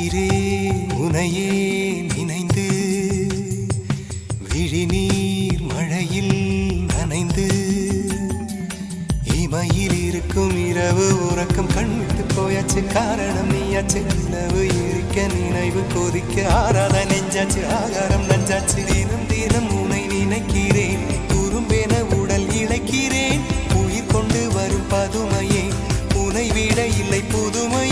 உயிரே உனையே நினைந்து விழிநீர் மழையில் நனைந்து இமையில் இருக்கும் இரவு உறக்கம் கண்விட்டு போயாச்சு காரணம் நீயாச்சு நிலவு இருக்க நினைவு கொதிக்க ஆறாத நெஞ்சாச்சு ஆகாரம் நஞ்சாச்சு தினம் தினம் உனை நினைக்கிறேன் குறும்பென உடல் இழைக்கிறேன் உயிர் கொண்டு வரும் பதுமையே உனை விட இல்லை புதுமை